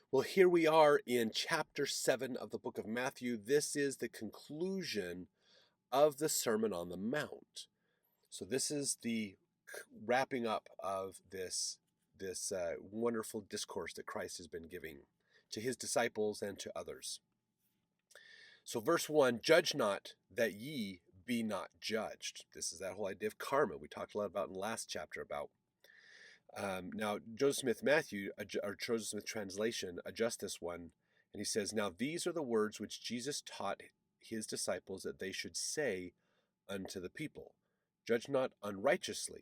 Well, here we are in chapter 7 of the book of Matthew. This is the conclusion of the Sermon on the Mount. So this is the wrapping up of this wonderful discourse that Christ has been giving to his disciples and to others. So verse 1, judge not that ye be not judged. This is that whole idea of karma we talked a lot about in the last chapter about. Now, Joseph Smith Matthew, or Joseph Smith translation, adjusts this one, and he says, now these are the words which Jesus taught his disciples that they should say unto the people. Judge not unrighteously,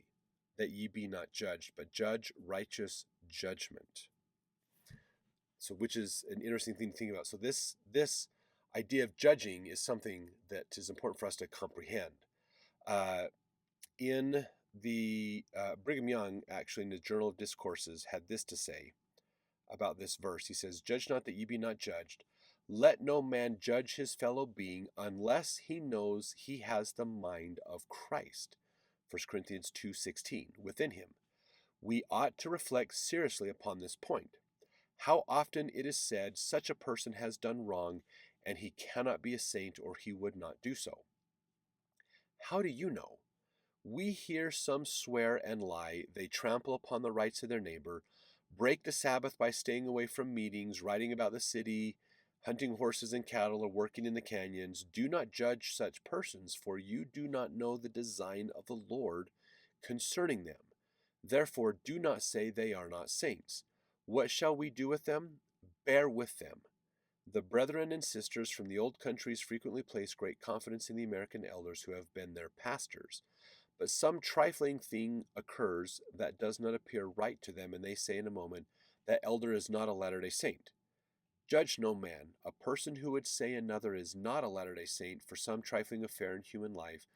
that ye be not judged, but judge righteous judgment. So, which is an interesting thing to think about. So this idea of judging is something that is important for us to comprehend. In the Brigham Young, actually, in the Journal of Discourses, had this to say about this verse. He says, judge not that ye be not judged. Let no man judge his fellow being unless he knows he has the mind of Christ. 1 Corinthians 2:16, within him. We ought to reflect seriously upon this point. How often it is said such a person has done wrong, and he cannot be a saint, or he would not do so. How do you know? We hear some swear and lie, they trample upon the rights of their neighbor, break the Sabbath by staying away from meetings, writing about the city, hunting horses and cattle, or working in the canyons. Do not judge such persons, for you do not know the design of the Lord concerning them. Therefore do not say they are not saints. What shall we do with them? Bear with them. The brethren and sisters from the old countries frequently place great confidence in the American elders who have been their pastors. But some trifling thing occurs that does not appear right to them, and they say in a moment, that elder is not a Latter-day Saint. Judge no man. A person who would say another is not a Latter-day Saint for some trifling affair in human life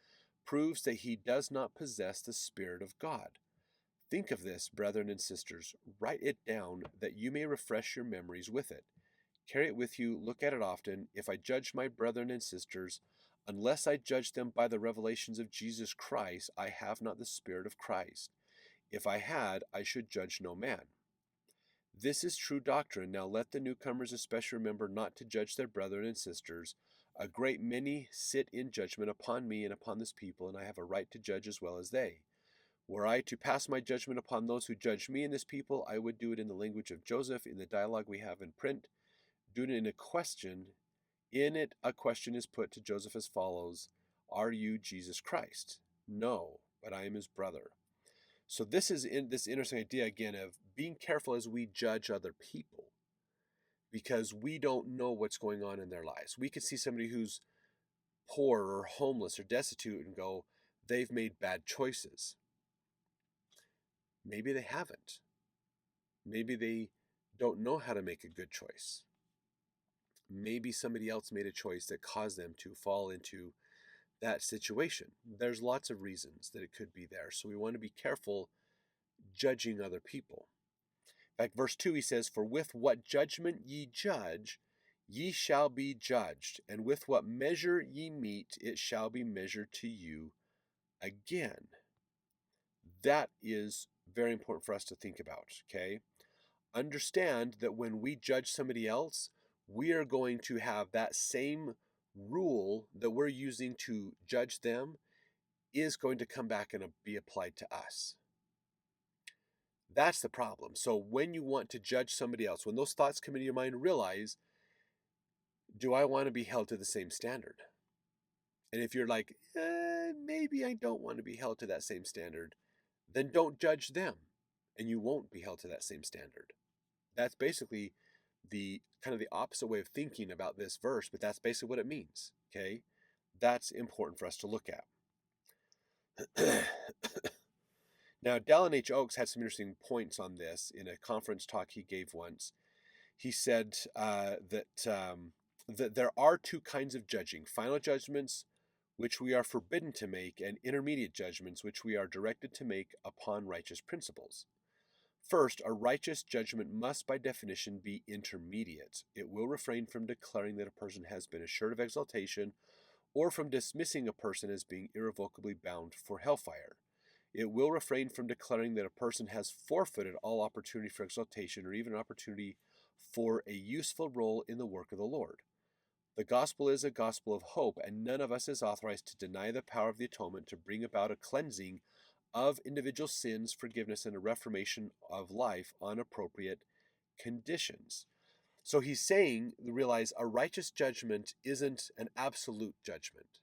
proves that he does not possess the Spirit of God. Think of this, brethren and sisters. Write it down that you may refresh your memories with it. Carry it with you, look at it often. If I judge my brethren and sisters, unless I judge them by the revelations of Jesus Christ, I have not the Spirit of Christ. If I had, I should judge no man. This is true doctrine. Now let the newcomers especially remember not to judge their brethren and sisters. A great many sit in judgment upon me and upon this people, and I have a right to judge as well as they. Were I to pass my judgment upon those who judge me and this people, I would do it in the language of Joseph, in the dialogue we have in print. Do it in a question. In it, a question is put to Joseph as follows: are you Jesus Christ? No, but I am his brother. So this is this interesting idea again of being careful as we judge other people, because we don't know what's going on in their lives. We could see somebody who's poor or homeless or destitute and go, they've made bad choices. Maybe they haven't. Maybe they don't know how to make a good choice. Maybe somebody else made a choice that caused them to fall into that situation. There's lots of reasons that it could be there. So we want to be careful judging other people. In fact, verse 2, he says, for with what judgment ye judge, ye shall be judged, and with what measure ye mete, it shall be measured to you again. That is very important for us to think about, okay? Understand that when we judge somebody else, we are going to have that same rule that we're using to judge them is going to come back and be applied to us. That's the problem. So when you want to judge somebody else, when those thoughts come into your mind, realize, do I want to be held to the same standard? And if you're like, maybe I don't want to be held to that same standard, then don't judge them, and you won't be held to that same standard. That's basically the kind of the opposite way of thinking about this verse, but that's basically what it means, okay? That's important for us to look at. Now, Dallin H. Oaks had some interesting points on this in a conference talk he gave once. He said that there are two kinds of judging: final judgments, which we are forbidden to make, and intermediate judgments, which we are directed to make upon righteous principles. First, a righteous judgment must by definition be intermediate. It will refrain from declaring that a person has been assured of exaltation, or from dismissing a person as being irrevocably bound for hellfire. It will refrain from declaring that a person has forfeited all opportunity for exaltation, or even opportunity for a useful role in the work of the Lord. The gospel is a gospel of hope, and none of us is authorized to deny the power of the atonement to bring about a cleansing of individual sins, forgiveness, and a reformation of life on appropriate conditions. So he's saying, realize a righteous judgment isn't an absolute judgment.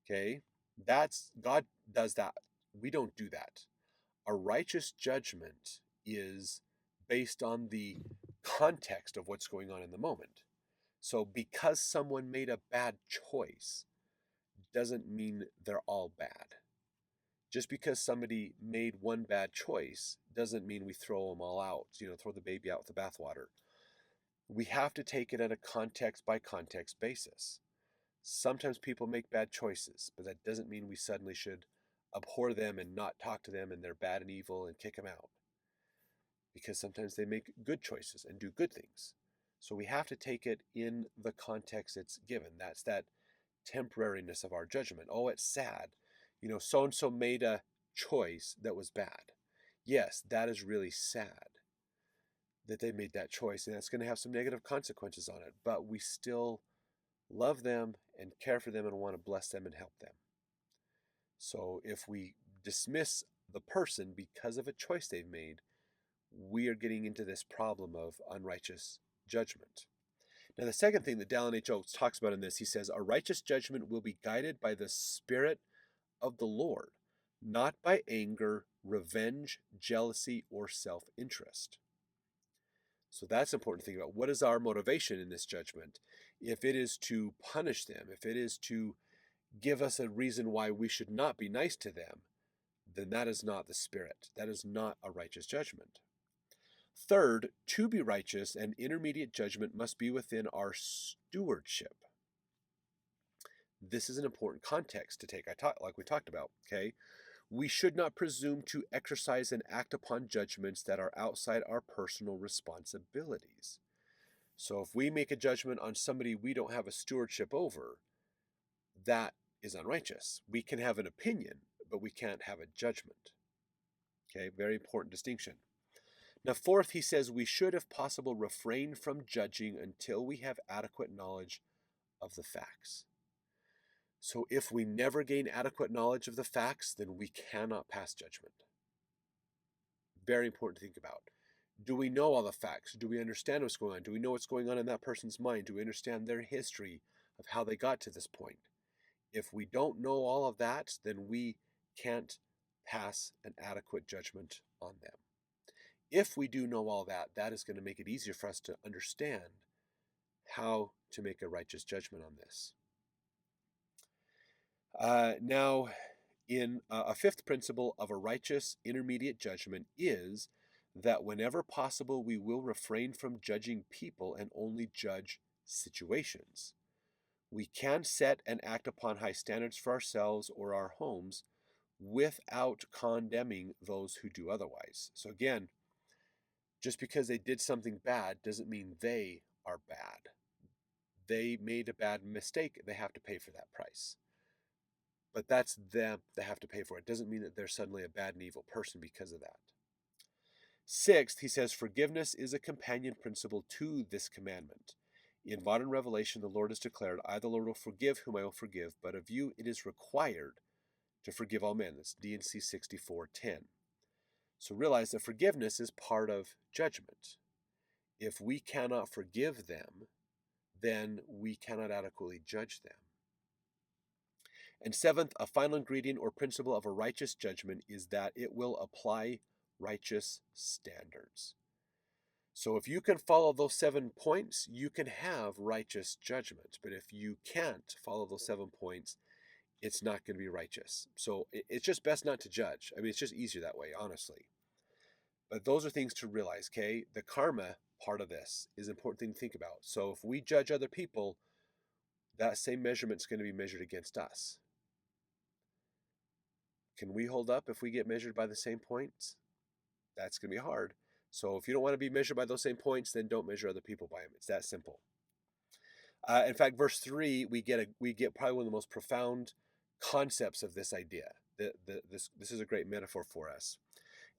Okay? That's God does that. We don't do that. A righteous judgment is based on the context of what's going on in the moment. So because someone made a bad choice doesn't mean they're all bad. Just because somebody made one bad choice doesn't mean we throw them all out, throw the baby out with the bathwater. We have to take it at a context by context basis. Sometimes people make bad choices, but that doesn't mean we suddenly should abhor them and not talk to them and they're bad and evil and kick them out. Because sometimes they make good choices and do good things. So we have to take it in the context it's given. That's that temporariness of our judgment. Oh, it's sad. So-and-so made a choice that was bad. Yes, that is really sad that they made that choice, and that's going to have some negative consequences on it. But we still love them and care for them and want to bless them and help them. So if we dismiss the person because of a choice they've made, we are getting into this problem of unrighteous judgment. Now, the second thing that Dallin H. Oaks talks about in this, he says, a righteous judgment will be guided by the Spirit of the Lord, not by anger, revenge, jealousy, or self-interest. So that's important to think about. What is our motivation in this judgment? If it is to punish them, if it is to give us a reason why we should not be nice to them, then that is not the Spirit. That is not a righteous judgment. Third, to be righteous, an intermediate judgment must be within our stewardship. This is an important context to take, like we talked about, okay? We should not presume to exercise and act upon judgments that are outside our personal responsibilities. So if we make a judgment on somebody we don't have a stewardship over, that is unrighteous. We can have an opinion, but we can't have a judgment. Okay, very important distinction. Now, fourth, he says we should, if possible, refrain from judging until we have adequate knowledge of the facts. So if we never gain adequate knowledge of the facts, then we cannot pass judgment. Very important to think about. Do we know all the facts? Do we understand what's going on? Do we know what's going on in that person's mind? Do we understand their history of how they got to this point? If we don't know all of that, then we can't pass an adequate judgment on them. If we do know all that, that is going to make it easier for us to understand how to make a righteous judgment on this. Now, in a fifth principle of a righteous intermediate judgment is that whenever possible, we will refrain from judging people and only judge situations. We can set and act upon high standards for ourselves or our homes without condemning those who do otherwise. So again, just because they did something bad doesn't mean they are bad. They made a bad mistake. They have to pay for that price. But that's them. They have to pay for it. It doesn't mean that they're suddenly a bad and evil person because of that. Sixth, he says, forgiveness is a companion principle to this commandment. In modern revelation, the Lord has declared, I, the Lord, will forgive whom I will forgive, but of you it is required to forgive all men. That's D&C 64:10. So realize that forgiveness is part of judgment. If we cannot forgive them, then we cannot adequately judge them. And seventh, a final ingredient or principle of a righteous judgment is that it will apply righteous standards. So if you can follow those 7 points, you can have righteous judgment. But if you can't follow those 7 points, it's not going to be righteous. So it's just best not to judge. I mean, it's just easier that way, honestly. But those are things to realize, okay? The karma part of this is an important thing to think about. So if we judge other people, that same measurement is going to be measured against us. Can we hold up if we get measured by the same points? That's going to be hard. So if you don't want to be measured by those same points, then don't measure other people by them. It's that simple. In fact, verse 3, we get probably one of the most profound concepts of this idea. This is a great metaphor for us.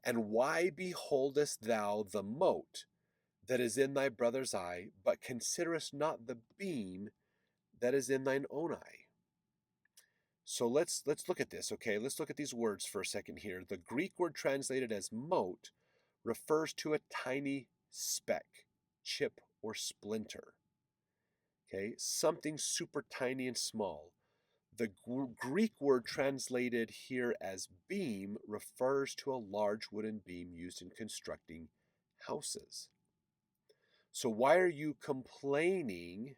And why beholdest thou the mote that is in thy brother's eye, but considerest not the beam that is in thine own eye. So let's look at this, okay? Let's look at these words for a second here. The Greek word translated as mote refers to a tiny speck, chip, or splinter. Okay, something super tiny and small. The Greek word translated here as beam refers to a large wooden beam used in constructing houses. So why are you complaining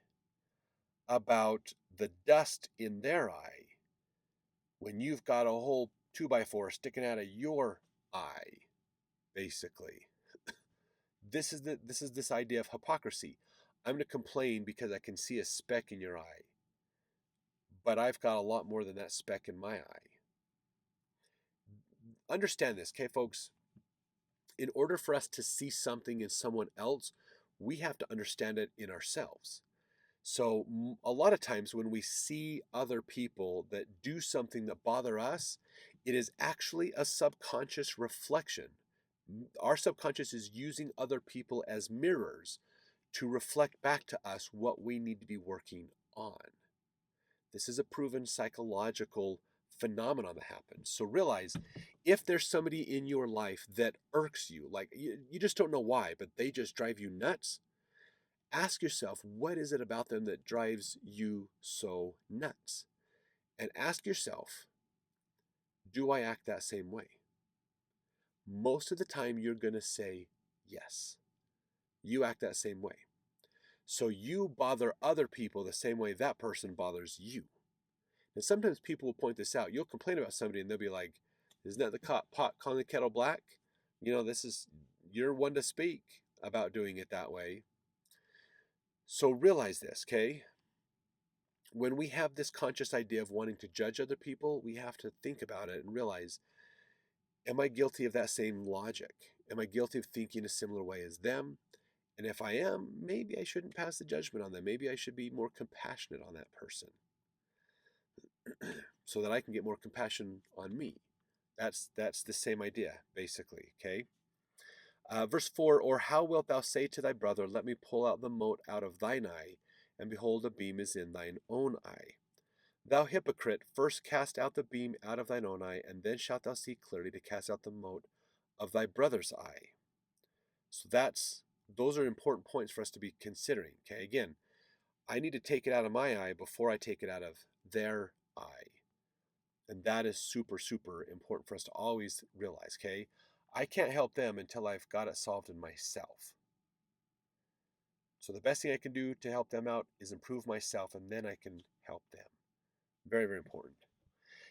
about the dust in their eye when you've got a whole 2x4 sticking out of your eye, basically? This is this idea of hypocrisy. I'm going to complain because I can see a speck in your eye, but I've got a lot more than that speck in my eye. Understand this, okay, folks? In order for us to see something in someone else, we have to understand it in ourselves. So a lot of times when we see other people that do something that bother us, it is actually a subconscious reflection. Our subconscious is using other people as mirrors to reflect back to us what we need to be working on. This is a proven psychological phenomenon that happens. So realize if there's somebody in your life that irks you, like you just don't know why, but they just drive you nuts, ask yourself, what is it about them that drives you so nuts? And ask yourself, do I act that same way? Most of the time, you're going to say yes. You act that same way. So you bother other people the same way that person bothers you. And sometimes people will point this out. You'll complain about somebody and they'll be like, isn't that the pot calling the kettle black? You know, you're one to speak about doing it that way. So realize this, okay? When we have this conscious idea of wanting to judge other people, we have to think about it and realize, am I guilty of that same logic? Am I guilty of thinking a similar way as them? And if I am, maybe I shouldn't pass the judgment on them. Maybe I should be more compassionate on that person so that I can get more compassion on me. That's the same idea, basically, okay? Verse 4, or how wilt thou say to thy brother, let me pull out the mote out of thine eye, and behold, a beam is in thine own eye? Thou hypocrite, first cast out the beam out of thine own eye, and then shalt thou see clearly to cast out the mote of thy brother's eye. So those are important points for us to be considering. Okay, again, I need to take it out of my eye before I take it out of their eye. And that is super, super important for us to always realize, okay? I can't help them until I've got it solved in myself. So the best thing I can do to help them out is improve myself, and then I can help them. Very, very important.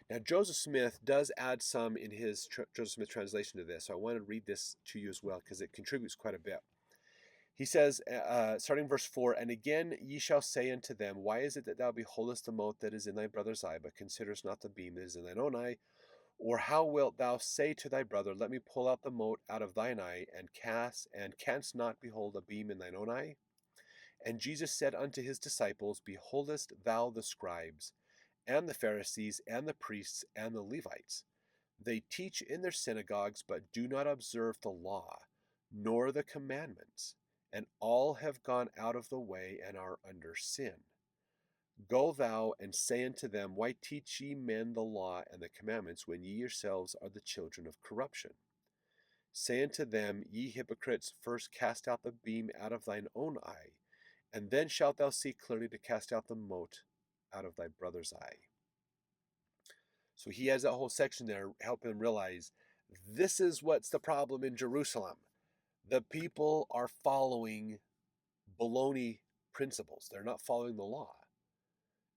Now, Joseph Smith does add some in his Joseph Smith translation to this. So I want to read this to you as well because it contributes quite a bit. He says, starting verse 4, and again ye shall say unto them, why is it that thou beholdest the mote that is in thy brother's eye, but considerest not the beam that is in thine own eye? Or how wilt thou say to thy brother, let me pull out the mote out of thine eye, and canst not behold a beam in thine own eye? And Jesus said unto his disciples, beholdest thou the scribes, and the Pharisees, and the priests, and the Levites? They teach in their synagogues, but do not observe the law, nor the commandments. And all have gone out of the way, and are under sin. Go thou and say unto them, why teach ye men the law and the commandments, when ye yourselves are the children of corruption? Say unto them, ye hypocrites, first cast out the beam out of thine own eye, and then shalt thou see clearly to cast out the mote out of thy brother's eye. So he has that whole section there, helping him realize this is what's the problem in Jerusalem. The people are following baloney principles. They're not following the law.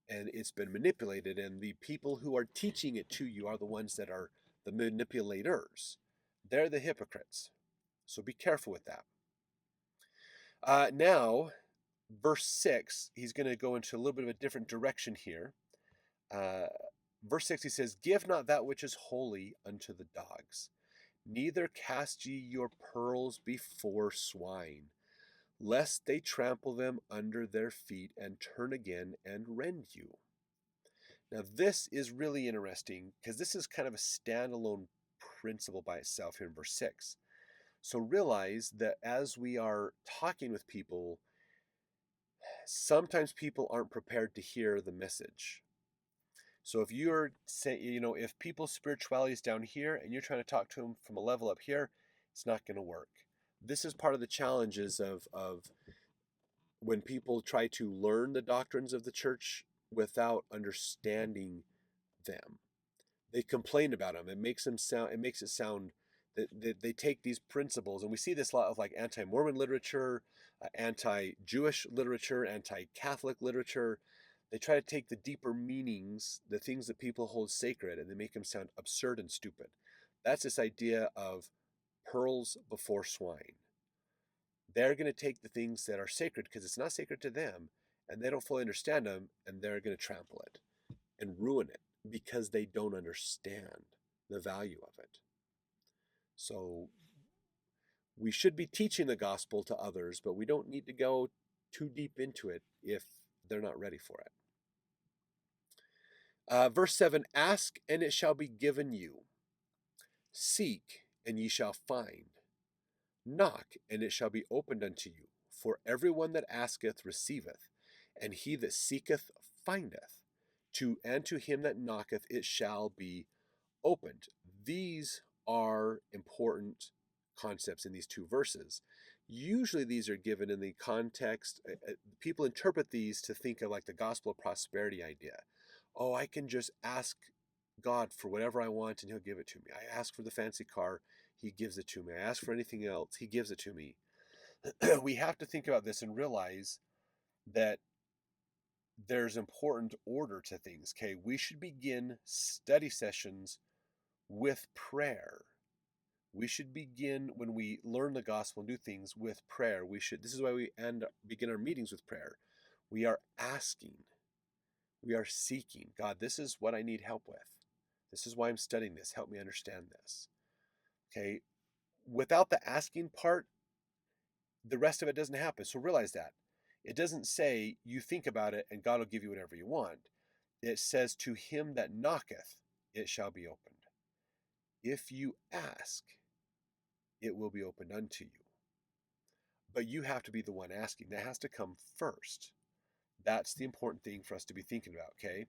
And it's been manipulated, and the people who are teaching it to you are the ones that are the manipulators. They're the hypocrites. So be careful with that. Now, verse 6, he's going to go into a little bit of a different direction here. Verse 6, he says, give not that which is holy unto the dogs, neither cast ye your pearls before swine, lest they trample them under their feet, and turn again and rend you. Now this is really interesting, because this is kind of a standalone principle by itself here in verse 6. So realize that as we are talking with people, sometimes people aren't prepared to hear the message. So if you're saying, if people's spirituality is down here and you're trying to talk to them from a level up here, it's not going to work. This is part of the challenges of when people try to learn the doctrines of the church without understanding them. They complain about them. It makes it sound that they take these principles, and we see this a lot of like anti-Mormon literature, anti-Jewish literature, anti-Catholic literature. They try to take the deeper meanings, the things that people hold sacred, and they make them sound absurd and stupid. That's this idea of pearls before swine. They're going to take the things that are sacred because it's not sacred to them, and they don't fully understand them, and they're going to trample it and ruin it because they don't understand the value of it. So we should be teaching the gospel to others, but we don't need to go too deep into it if they're not ready for it. Verse 7, ask and it shall be given you. Seek and ye shall find. Knock and it shall be opened unto you. For everyone that asketh receiveth, and he that seeketh findeth. And to him that knocketh it shall be opened. These are important concepts in these two verses. Usually these are given in the context, people interpret these to think of like the gospel of prosperity idea. Oh, I can just ask God for whatever I want and he'll give it to me. I ask for the fancy car, he gives it to me. I ask for anything else, he gives it to me. We have to think about this and realize that there's important order to things. Okay, we should begin study sessions with prayer. We should begin when we learn the gospel and do things with prayer. This is why we begin our meetings with prayer. We are asking. We are seeking. God, this is what I need help with. This is why I'm studying this. Help me understand this. Okay. Without the asking part, the rest of it doesn't happen. So realize that. It doesn't say you think about it and God will give you whatever you want. It says to him that knocketh, it shall be opened. If you ask, it will be opened unto you. But you have to be the one asking. That has to come first. That's the important thing for us to be thinking about, okay?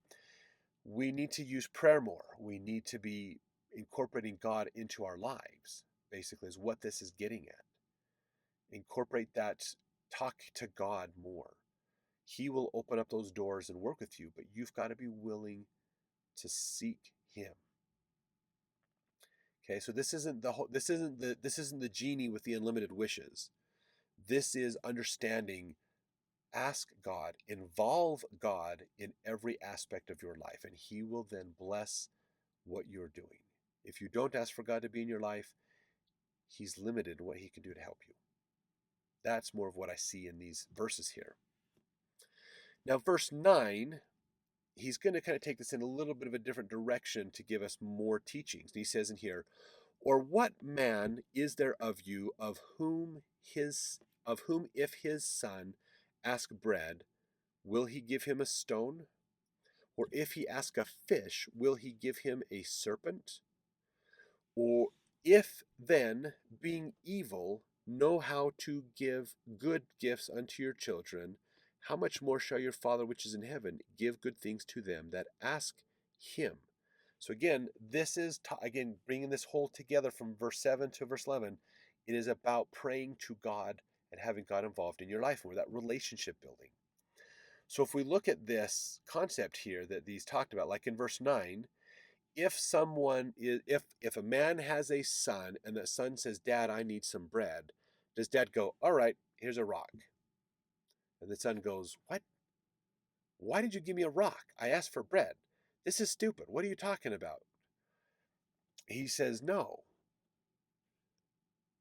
We need to use prayer more. We need to be incorporating God into our lives, basically, is what this is getting at. Incorporate that, talk to God more. He will open up those doors and work with you, but you've got to be willing to seek him. Okay, so this isn't the genie with the unlimited wishes. This is understanding, ask God, involve God in every aspect of your life, and he will then bless what you're doing. If you don't ask for God to be in your life, he's limited in what he can do to help you. That's more of what I see in these verses here. Now, verse 9, he's going to kind of take this in a little bit of a different direction to give us more teachings. And he says in here, or what man is there of you of whom if his son ask bread, will he give him a stone? Or if he ask a fish, will he give him a serpent? Or if then, being evil, know how to give good gifts unto your children, how much more shall your Father which is in heaven give good things to them that ask him? So again, this is, again, bringing this whole together from verse 7 to verse 11. It is about praying to God and having God involved in your life, or that relationship building. So if we look at this concept here that these talked about, like in verse 9, if a man has a son and that son says, Dad, I need some bread, does dad go, all right, here's a rock? And the son goes, what? Why did you give me a rock? I asked for bread. This is stupid. What are you talking about? He says, no.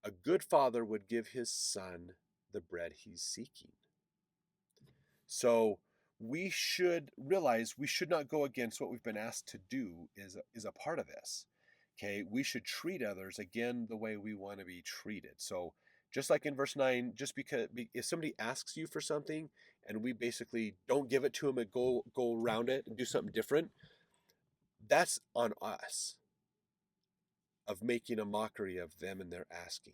A good father would give his son the bread he's seeking. So we should realize we should not go against what we've been asked to do is a part of this. Okay, we should treat others again the way we want to be treated. So just like in verse 9, just because if somebody asks you for something and we basically don't give it to them and go around it and do something different, that's on us of making a mockery of them and their asking.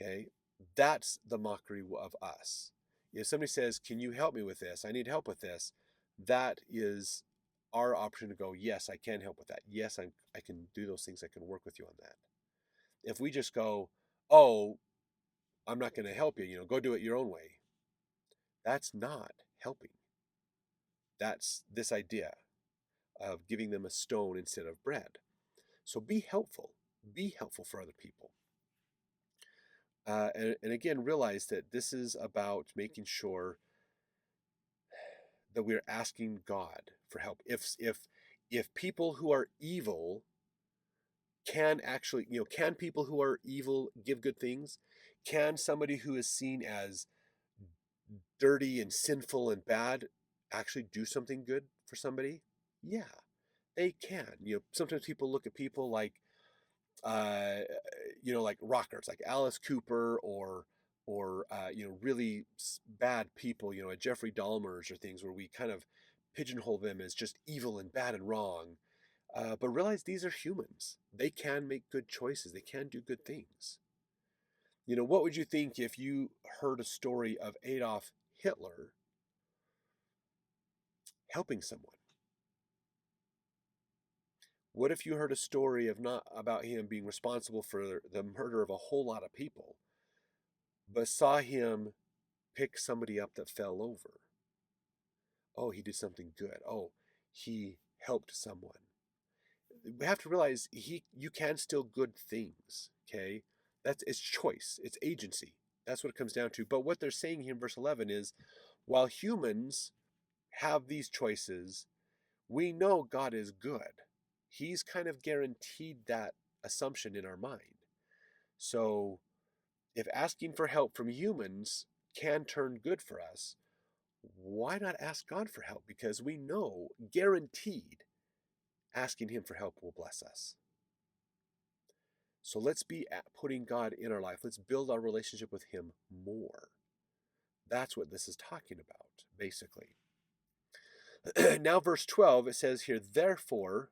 Okay, that's the mockery of us. If somebody says, "Can you help me with this? I need help with this," that is our option to go, "Yes, I can help with that. Yes, I can do those things. I can work with you on that." If we just go, "Oh, I'm not going to help you, go do it your own way," that's not helping. That's this idea of giving them a stone instead of bread. So be helpful. Be helpful for other people. And again, realize that this is about making sure that we're asking God for help. If people who are evil can actually, can people who are evil give good things? Can somebody who is seen as dirty and sinful and bad actually do something good for somebody? Yeah, they can. Sometimes people look at people like uh, like rockers, like Alice Cooper, or really bad people, at Jeffrey Dahmer's or things where we kind of pigeonhole them as just evil and bad and wrong. But realize these are humans. They can make good choices. They can do good things. What would you think if you heard a story of Adolf Hitler helping someone? What if you heard a story of not about him being responsible for the murder of a whole lot of people, but saw him pick somebody up that fell over? Oh, he did something good. Oh, he helped someone. We have to realize you can still good things, okay? It's choice, it's agency. That's what it comes down to. But what they're saying here in verse 11 is while humans have these choices, we know God is good. He's kind of guaranteed that assumption in our mind. So if asking for help from humans can turn good for us, why not ask God for help? Because we know, guaranteed, asking Him for help will bless us. So let's be putting God in our life. Let's build our relationship with Him more. That's what this is talking about, basically. Now, verse 12, it says here, therefore,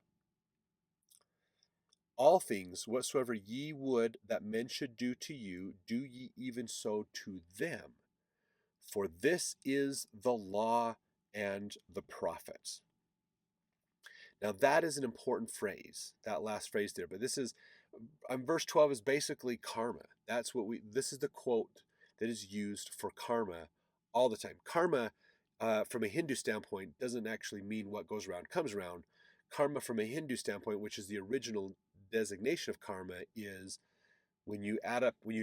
all things whatsoever ye would that men should do to you, do ye even so to them. For this is the law and the prophets. Now that is an important phrase, that last phrase there. But verse 12 is basically karma. This is the quote that is used for karma all the time. Karma, from a Hindu standpoint, doesn't actually mean what goes around comes around. Karma from a Hindu standpoint, which is the original designation of karma, is when you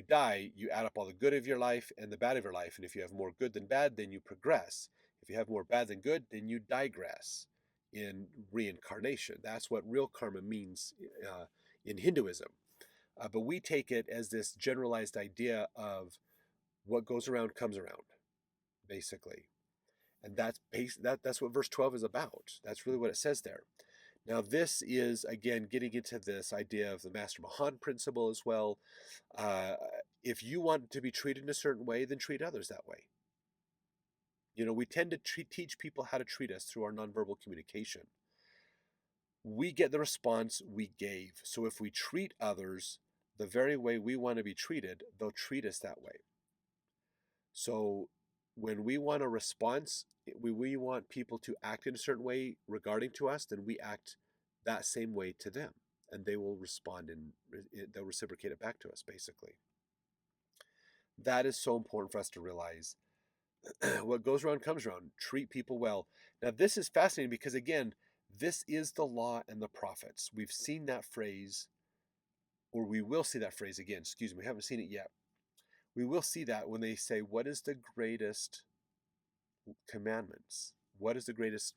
die, you add up all the good of your life and the bad of your life. And if you have more good than bad, then you progress. If you have more bad than good, then you digress in reincarnation. That's what real karma means in Hinduism. But we take it as this generalized idea of what goes around comes around, basically. And that's what verse 12 is about. That's really what it says there. Now, this is, again, getting into this idea of the Master Mahan principle as well. Uh, if you want to be treated in a certain way, then treat others that way. We tend to teach people how to treat us through our nonverbal communication. We get the response we gave. So if we treat others the very way we want to be treated, they'll treat us that way. So when we want a response, we want people to act in a certain way regarding to us, then we act that same way to them. And they will respond and they'll reciprocate it back to us, basically. That is so important for us to realize. What goes around comes around. Treat people well. Now, this is fascinating because, again, this is the law and the prophets. We've seen that phrase, or we will see that phrase again. Excuse me, we haven't seen it yet. We will see that when they say, what is the greatest commandments? What is the greatest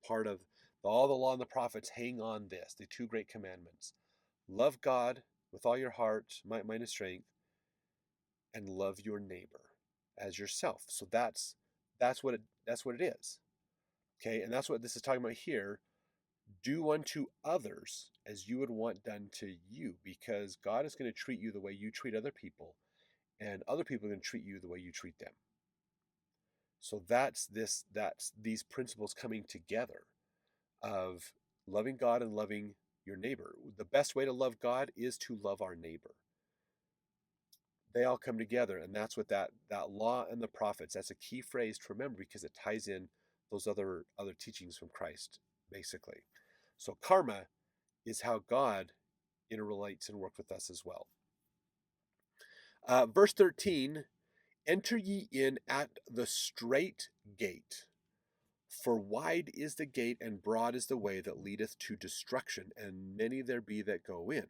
part of all the law and the prophets? Hang on this, the two great commandments. Love God with all your heart, might, mind, and strength, and love your neighbor as yourself. So that's what it is. Okay, and that's what this is talking about here. Do unto others as you would want done to you, because God is going to treat you the way you treat other people, and other people are going to treat you the way you treat them. So that's these principles coming together of loving God and loving your neighbor. The best way to love God is to love our neighbor. They all come together, and that's what that law and the prophets, that's a key phrase to remember because it ties in those other teachings from Christ, basically. So karma is how God interrelates and works with us as well. Verse 13, enter ye in at the strait gate, for wide is the gate and broad is the way that leadeth to destruction, and many there be that go in.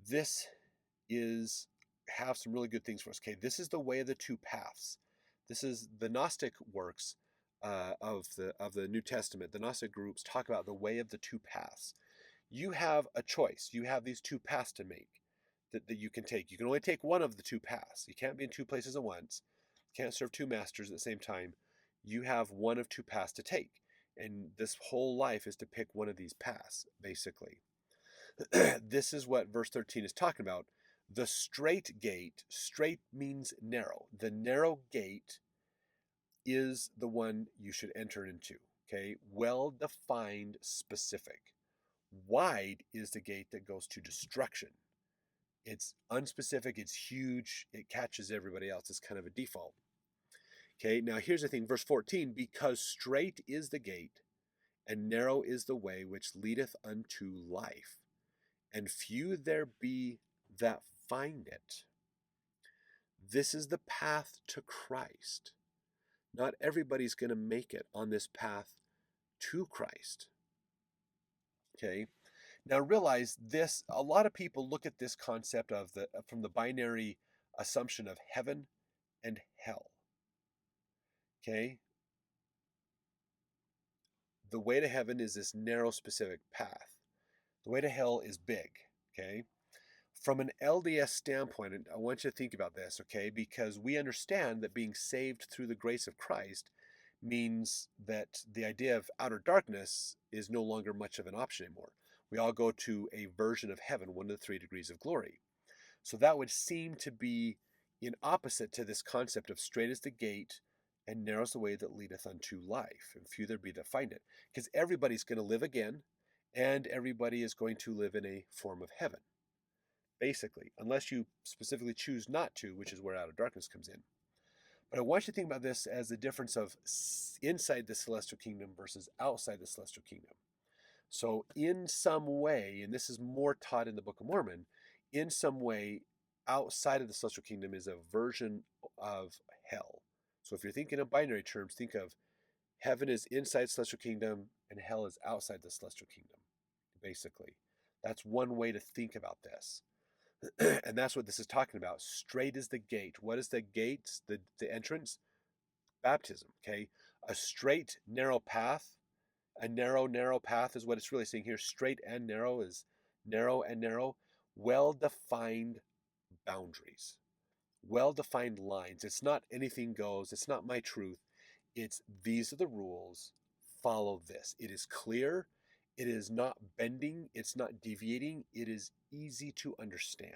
This is have some really good things for us. Okay, this is the way of the two paths. This is the Gnostic works of the New Testament. The Gnostic groups talk about the way of the two paths. You have a choice. You have these two paths to make that you can take. You can only take one of the two paths. You can't be in two places at once. You can't serve two masters at the same time. You have one of two paths to take. And this whole life is to pick one of these paths, basically. This is what verse 13 is talking about. The strait gate, strait means narrow. The narrow gate is the one you should enter into. Okay, well defined, specific. Wide is the gate that goes to destruction. It's unspecific, it's huge, it catches everybody else. It's kind of a default. Okay, now here's the thing, verse 14, because strait is the gate, and narrow is the way which leadeth unto life, and few there be that find it. This is the path to Christ. Not everybody's going to make it on this path to Christ. Okay, now realize this, a lot of people look at this concept of from the binary assumption of heaven and hell. Okay, the way to heaven is this narrow, specific path. The way to hell is big. Okay, from an LDS standpoint, and I want you to think about this, okay, because we understand that being saved through the grace of Christ means that the idea of outer darkness is no longer much of an option anymore. We all go to a version of heaven, 1 to the 3 degrees of glory. So that would seem to be in opposite to this concept of straight is the gate and narrow is the way that leadeth unto life, and few there be that find it. Because everybody's going to live again, and everybody is going to live in a form of heaven, basically, unless you specifically choose not to, which is where outer darkness comes in. But I want you to think about this as the difference of inside the celestial kingdom versus outside the celestial kingdom. So in some way, and this is more taught in the Book of Mormon, in some way, outside of the celestial kingdom is a version of hell. So if you're thinking of binary terms, think of heaven is inside celestial kingdom and hell is outside the celestial kingdom, basically. That's one way to think about this. And that's what this is talking about. Straight is the gate. What is the gate? The entrance? Baptism, okay? A straight, narrow path. A narrow path is what it's really saying here. Straight and narrow is narrow and narrow. Well-defined boundaries. Well-defined lines. It's not anything goes. It's not my truth. It's these are the rules. Follow this. It is clear. It is not bending. It's not deviating. It is easy to understand.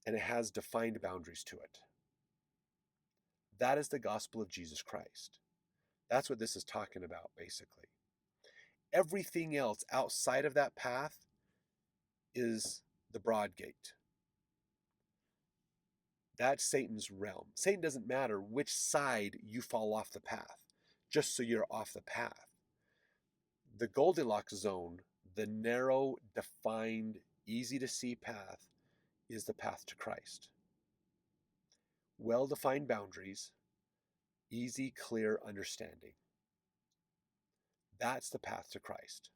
And it has defined boundaries to it. That is the gospel of Jesus Christ. That's what this is talking about, basically. Everything else outside of that path is the broad gate. That's Satan's realm. Satan doesn't matter which side you fall off the path, just so you're off the path. The Goldilocks zone, the narrow, defined, easy to see path, is the path to Christ. Well-defined boundaries, easy, clear understanding. That's the path to Christ.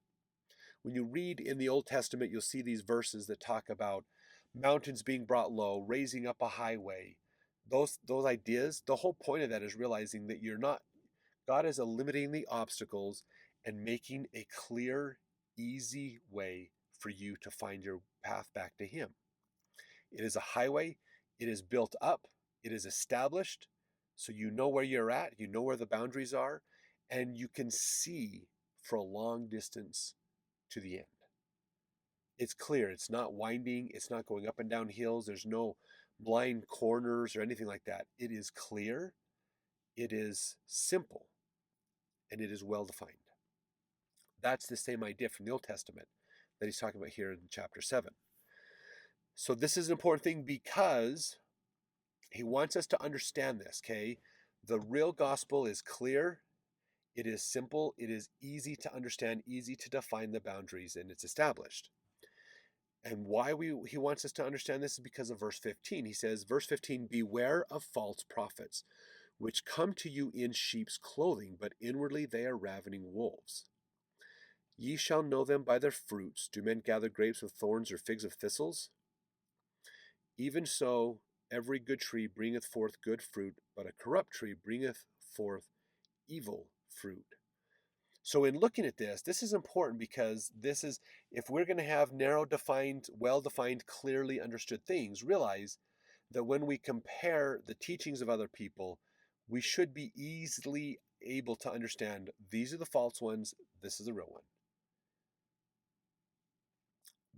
When you read in the Old Testament, you'll see these verses that talk about mountains being brought low, raising up a highway. Those ideas, the whole point of that is realizing that God is eliminating the obstacles and making a clear, easy way for you to find your path back to Him. It is a highway. It is built up. It is established. So you know where you're at. You know where the boundaries are. And you can see for a long distance to the end. It's clear. It's not winding. It's not going up and down hills. There's no blind corners or anything like that. It is clear. It is simple. And it is well defined. That's the same idea from the Old Testament that he's talking about here in chapter 7. So this is an important thing because he wants us to understand this, okay? The real gospel is clear, it is simple, it is easy to understand, easy to define the boundaries, and it's established. And why he wants us to understand this is because of verse 15. He says, verse 15, beware of false prophets, which come to you in sheep's clothing, but inwardly they are ravening wolves. Ye shall know them by their fruits. Do men gather grapes of thorns or figs of thistles? Even so, every good tree bringeth forth good fruit, but a corrupt tree bringeth forth evil fruit. So in looking at this is important because this is, if we're going to have narrow defined, well-defined, clearly understood things, realize that when we compare the teachings of other people, we should be easily able to understand these are the false ones, this is the real one.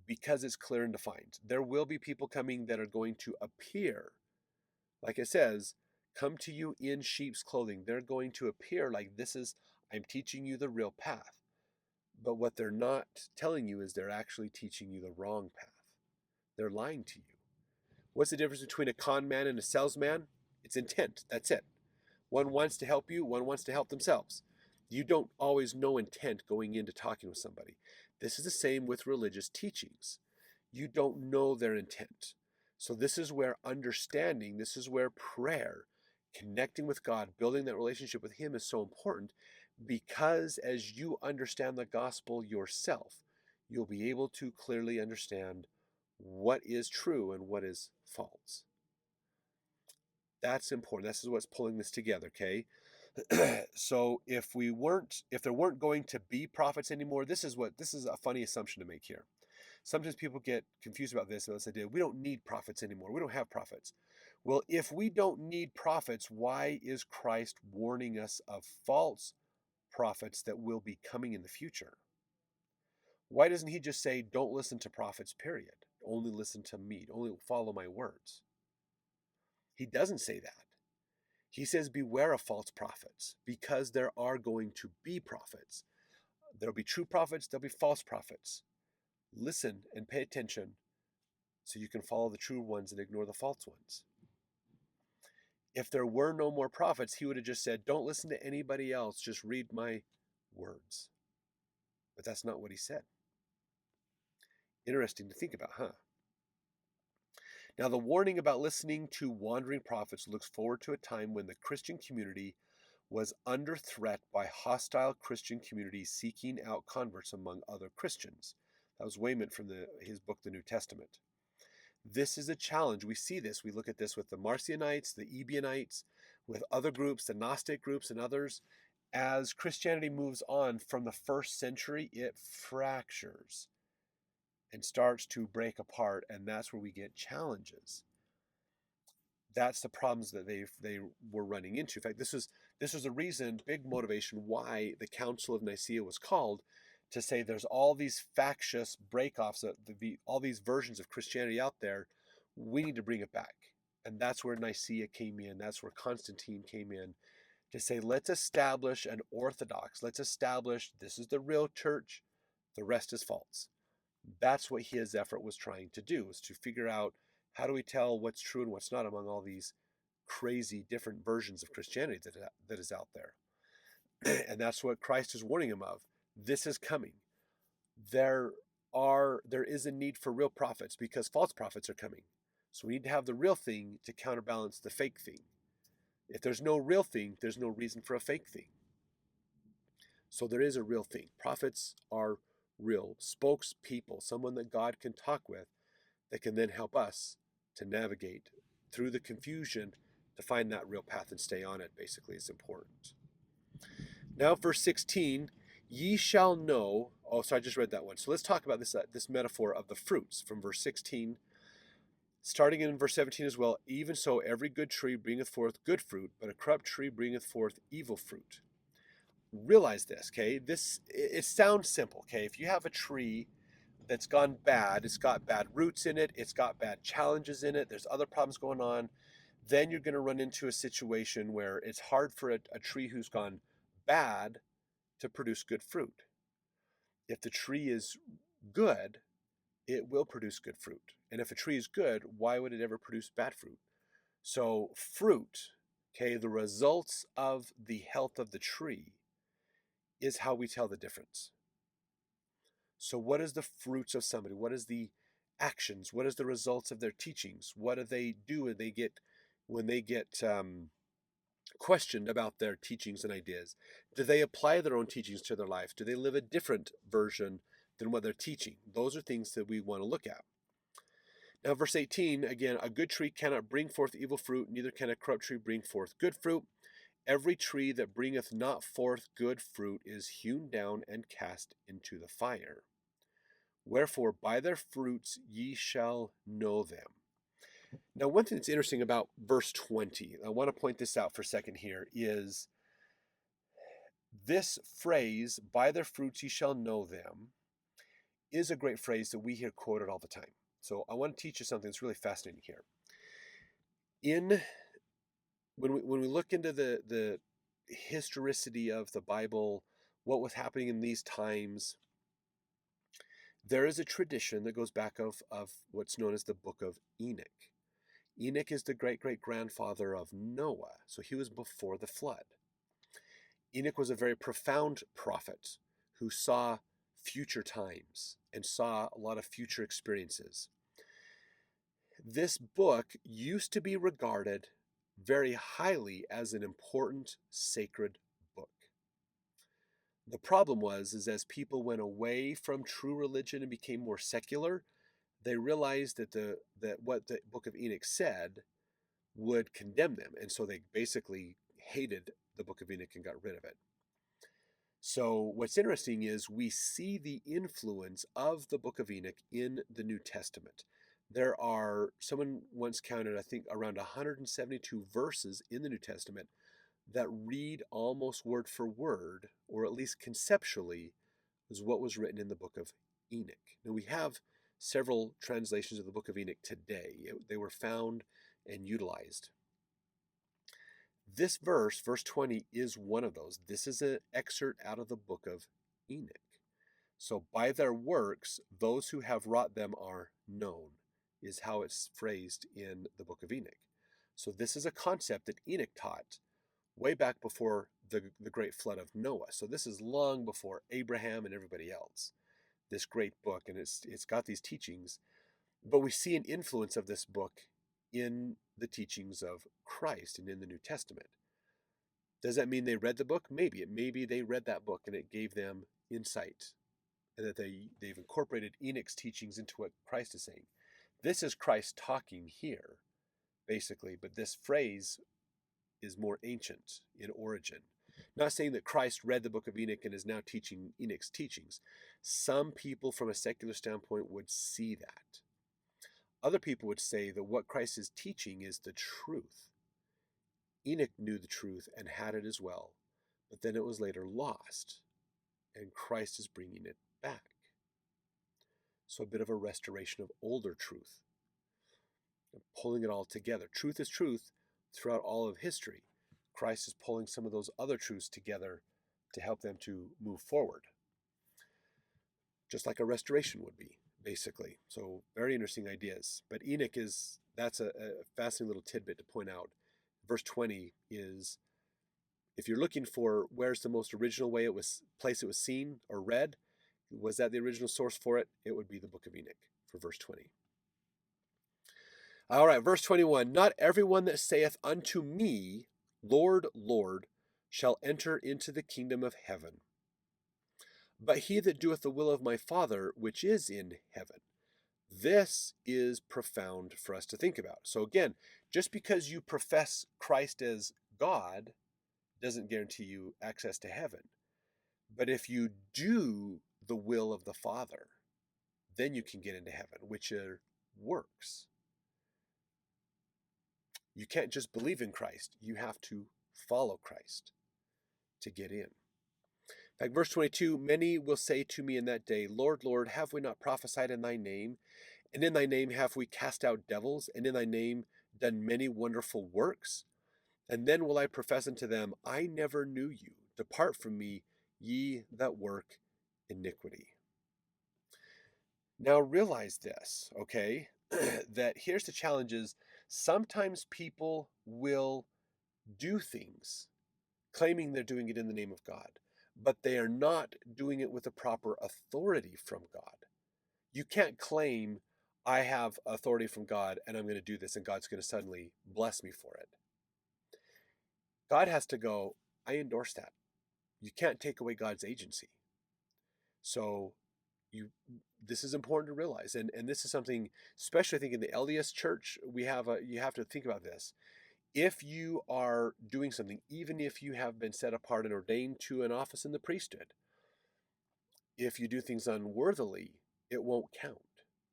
Because it's clear and defined. There will be people coming that are going to appear, like it says, come to you in sheep's clothing. They're going to appear like this is, I'm teaching you the real path. But what they're not telling you is they're actually teaching you the wrong path. They're lying to you. What's the difference between a con man and a salesman? It's intent. That's it. One wants to help you, one wants to help themselves. You don't always know intent going into talking with somebody. This is the same with religious teachings. You don't know their intent. So this is where understanding, this is where prayer, connecting with God, building that relationship with Him is so important, because as you understand the gospel yourself, you'll be able to clearly understand what is true and what is false. That's important. This is what's pulling this together, okay? So if there weren't going to be prophets anymore, this is a funny assumption to make here. Sometimes people get confused about this, and they say, we don't need prophets anymore. We don't have prophets. Well, if we don't need prophets, why is Christ warning us of false prophets that will be coming in the future? Why doesn't he just say, don't listen to prophets, period? Only listen to me. Only follow my words. He doesn't say that. He says, beware of false prophets, because there are going to be prophets. There'll be true prophets, there'll be false prophets. Listen and pay attention so you can follow the true ones and ignore the false ones. If there were no more prophets, he would have just said, don't listen to anybody else, just read my words. But that's not what he said. Interesting to think about, huh? Now, the warning about listening to wandering prophets looks forward to a time when the Christian community was under threat by hostile Christian communities seeking out converts among other Christians. That was Wayman from his book, The New Testament. This is a challenge. We see this. We look at this with the Marcionites, the Ebionites, with other groups, the Gnostic groups and others. As Christianity moves on from the first century, it fractures and starts to break apart, and that's where we get challenges. That's the problems that they were running into. In fact, this was a reason, big motivation, why the Council of Nicaea was called, to say there's all these factious breakoffs, all these versions of Christianity out there. We need to bring it back. And that's where Nicaea came in. That's where Constantine came in, to say, let's establish an orthodox. Let's establish this is the real church. The rest is false. That's what his effort was trying to do, was to figure out, how do we tell what's true and what's not among all these crazy different versions of Christianity that is out there. And that's what Christ is warning him of. This is coming. There is a need for real prophets because false prophets are coming. So we need to have the real thing to counterbalance the fake thing. If there's no real thing, there's no reason for a fake thing. So there is a real thing. Prophets are real spokespeople, someone that God can talk with that can then help us to navigate through the confusion to find that real path and stay on it, basically, is important. Now, verse 16, ye shall know. Oh, so I just read that one. So let's talk about this metaphor of the fruits from verse 16. Starting in verse 17 as well, even so every good tree bringeth forth good fruit, but a corrupt tree bringeth forth evil fruit. Realize this, okay? It sounds simple, okay? If you have a tree that's gone bad, it's got bad roots in it, it's got bad challenges in it, there's other problems going on, then you're going to run into a situation where it's hard for a tree who's gone bad to produce good fruit. If the tree is good, it will produce good fruit. And if a tree is good, why would it ever produce bad fruit? So fruit, okay, the results of the health of the tree is how we tell the difference. So what is the fruits of somebody? What is the actions? What is the results of their teachings? What do they do when they get questioned about their teachings and ideas? Do they apply their own teachings to their life? Do they live a different version than what they're teaching? Those are things that we want to look at. Now, verse 18, again, a good tree cannot bring forth evil fruit, neither can a corrupt tree bring forth good fruit. Every tree that bringeth not forth good fruit is hewn down and cast into the fire. Wherefore, by their fruits ye shall know them. Now, one thing that's interesting about verse 20, I want to point this out for a second here, is this phrase, by their fruits ye shall know them, is a great phrase that we hear quoted all the time. So I want to teach you something that's really fascinating here. When we look into the historicity of the Bible, what was happening in these times, there is a tradition that goes back of what's known as the Book of Enoch. Enoch is the great-great-grandfather of Noah, so he was before the flood. Enoch was a very profound prophet who saw future times and saw a lot of future experiences. This book used to be regarded very highly as an important sacred book. The problem is as people went away from true religion and became more secular, they realized that what the Book of Enoch said would condemn them, and so they basically hated the Book of Enoch and got rid of it. So what's interesting is we see the influence of the Book of Enoch in the New Testament. There are, someone once counted, I think, around 172 verses in the New Testament that read almost word for word, or at least conceptually, is what was written in the Book of Enoch. Now we have several translations of the Book of Enoch today. They were found and utilized. This verse 20, is one of those. This is an excerpt out of the Book of Enoch. So by their works, those who have wrought them are known, is how it's phrased in the Book of Enoch. So this is a concept that Enoch taught way back before the great flood of Noah. So this is long before Abraham and everybody else, this great book, and it's got these teachings. But we see an influence of this book in the teachings of Christ and in the New Testament. Does that mean they read the book? Maybe. Maybe they read that book and it gave them insight, and that they've incorporated Enoch's teachings into what Christ is saying. This is Christ talking here, basically, but this phrase is more ancient in origin. Not saying that Christ read the Book of Enoch and is now teaching Enoch's teachings. Some people from a secular standpoint would see that. Other people would say that what Christ is teaching is the truth. Enoch knew the truth and had it as well, but then it was later lost, and Christ is bringing it back. So a bit of a restoration of older truth, and pulling it all together. Truth is truth throughout all of history. Christ is pulling some of those other truths together to help them to move forward, just like a restoration would be, basically. So very interesting ideas. But Enoch that's a fascinating little tidbit to point out. Verse 20 is, if you're looking for where's the most original place it was seen or read, was that the original source for it? It would be the Book of Enoch for verse 20. All right, verse 21, not everyone that saith unto me, Lord, Lord, shall enter into the kingdom of heaven, but he that doeth the will of my Father which is in heaven. This is profound for us to think about. So again, just because you profess Christ as God doesn't guarantee you access to heaven. But if you do the will of the Father, then you can get into heaven, which are works. You can't just believe in Christ. You have to follow Christ to get in. Like verse 22, many will say to me in that day, Lord, Lord, have we not prophesied in thy name? And in thy name have we cast out devils? And in thy name done many wonderful works? And then will I profess unto them, I never knew you. Depart from me, ye that work iniquity. Now realize this, okay? That here's the challenge is sometimes people will do things claiming they're doing it in the name of God, but they are not doing it with the proper authority from God. You can't claim, I have authority from God and I'm going to do this and God's going to suddenly bless me for it. God has to go, I endorse that. You can't take away God's agency. So this is important to realize. And this is something, especially I think in the LDS church, you have to think about this. If you are doing something, even if you have been set apart and ordained to an office in the priesthood, if you do things unworthily, it won't count.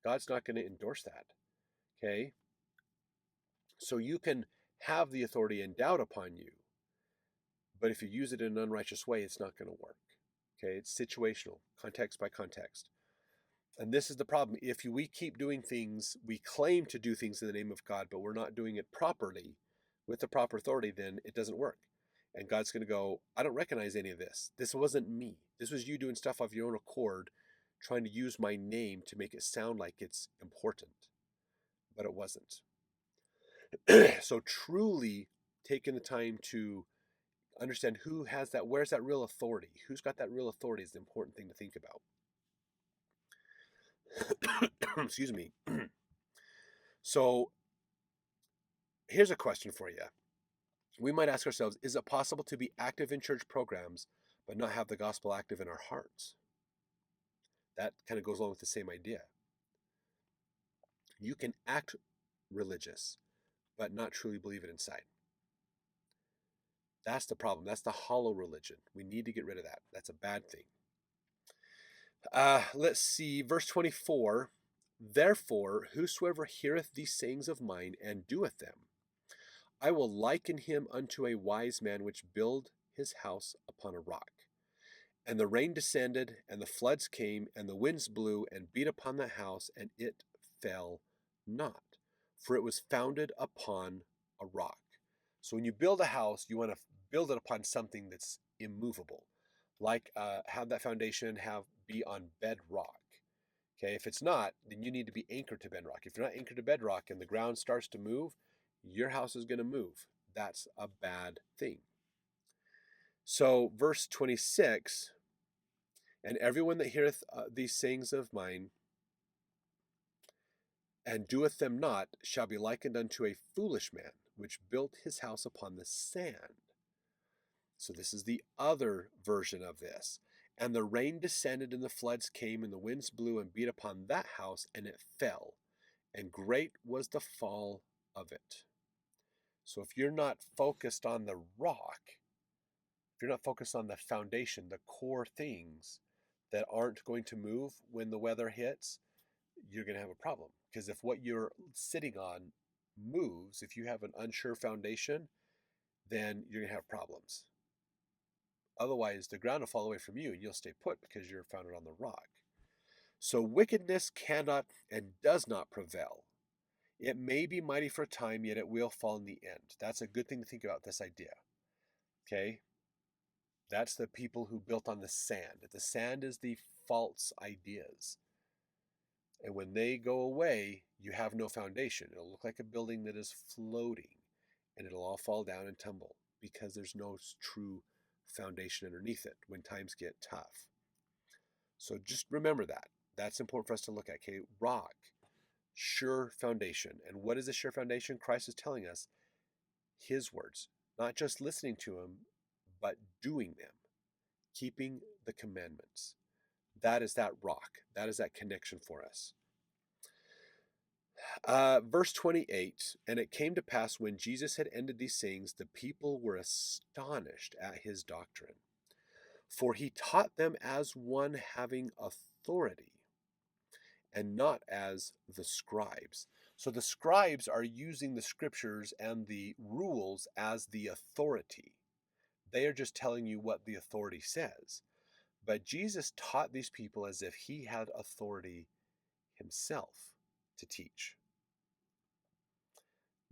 God's not going to endorse that. Okay? So you can have the authority endowed upon you, but if you use it in an unrighteous way, it's not going to work. Okay? It's situational, context by context. And this is the problem. If we keep doing things, we claim to do things in the name of God, but we're not doing it properly with the proper authority, then it doesn't work. And God's going to go, I don't recognize any of this. This wasn't me. This was you doing stuff of your own accord, trying to use my name to make it sound like it's important. But it wasn't. So truly taking the time to understand who has that, where's that real authority? Who's got that real authority is the important thing to think about. Excuse me. So here's a question for you. We might ask ourselves, is it possible to be active in church programs but not have the gospel active in our hearts? That kind of goes along with the same idea. You can act religious but not truly believe it inside. That's the problem. That's the hollow religion. We need to get rid of that. That's a bad thing. Let's see, verse 24. Therefore, whosoever heareth these sayings of mine and doeth them, I will liken him unto a wise man which built his house upon a rock. And the rain descended, and the floods came, and the winds blew and beat upon that house, and it fell not, for it was founded upon a rock. So when you build a house, you want to build it upon something that's immovable, like have that foundation be on bedrock. Okay, if it's not, then you need to be anchored to bedrock. If you're not anchored to bedrock and the ground starts to move, your house is going to move. That's a bad thing. So verse 26, and everyone that heareth these sayings of mine and doeth them not shall be likened unto a foolish man which built his house upon the sand. So this is the other version of this. And the rain descended, and the floods came, and the winds blew and beat upon that house, and it fell. And great was the fall of it. So if you're not focused on the rock, if you're not focused on the foundation, the core things that aren't going to move when the weather hits, you're going to have a problem. Because if what you're sitting on moves, if you have an unsure foundation, then you're going to have problems. Otherwise, the ground will fall away from you and you'll stay put because you're founded on the rock. So wickedness cannot and does not prevail. It may be mighty for a time, yet it will fall in the end. That's a good thing to think about, this idea. Okay? That's the people who built on the sand. The sand is the false ideas. And when they go away, you have no foundation. It'll look like a building that is floating, and it'll all fall down and tumble because there's no true foundation underneath it when times get tough. So just remember that. That's important for us to look at. Okay, rock, sure foundation. And what is a sure foundation? Christ is telling us his words, not just listening to him, but doing them, keeping the commandments. That is that rock. That is that connection for us. Verse 28, and it came to pass when Jesus had ended these sayings, the people were astonished at his doctrine. For he taught them as one having authority, and not as the scribes. So the scribes are using the scriptures and the rules as the authority. They are just telling you what the authority says. But Jesus taught these people as if he had authority himself to teach.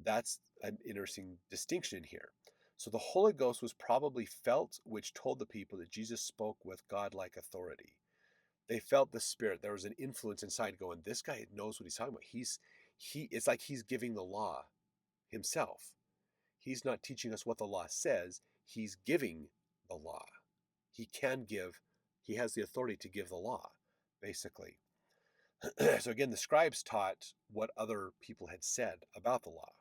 That's an interesting distinction here. So the Holy Ghost was probably felt, which told the people that Jesus spoke with God-like authority. They felt the Spirit. There was an influence inside going, this guy knows what he's talking about. It's like he's giving the law himself. He's not teaching us what the law says. He's giving the law. He has the authority to give the law, basically. So again, the scribes taught what other people had said about the law.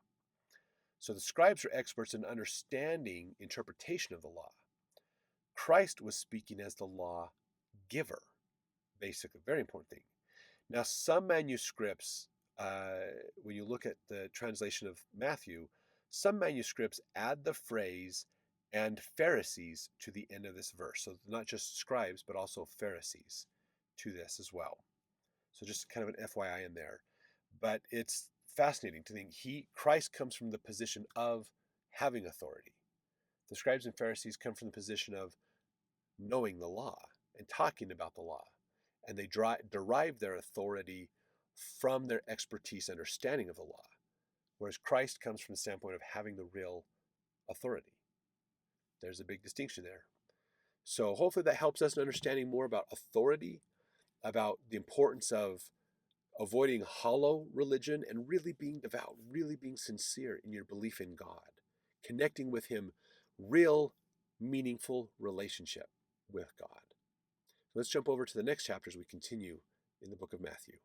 So the scribes are experts in understanding interpretation of the law. Christ was speaking as the law giver, basically. Very important thing. Now, some manuscripts, when you look at the translation of Matthew, some manuscripts add the phrase "and Pharisees" to the end of this verse. So not just scribes, but also Pharisees to this as well. So just kind of an FYI in there. But it's fascinating to think Christ comes from the position of having authority. The scribes and Pharisees come from the position of knowing the law and talking about the law. And they derive their authority from their expertise, understanding of the law. Whereas Christ comes from the standpoint of having the real authority. There's a big distinction there. So hopefully that helps us in understanding more about authority, about the importance of avoiding hollow religion and really being devout, really being sincere in your belief in God, connecting with Him, real, meaningful relationship with God. Let's jump over to the next chapter as we continue in the book of Matthew.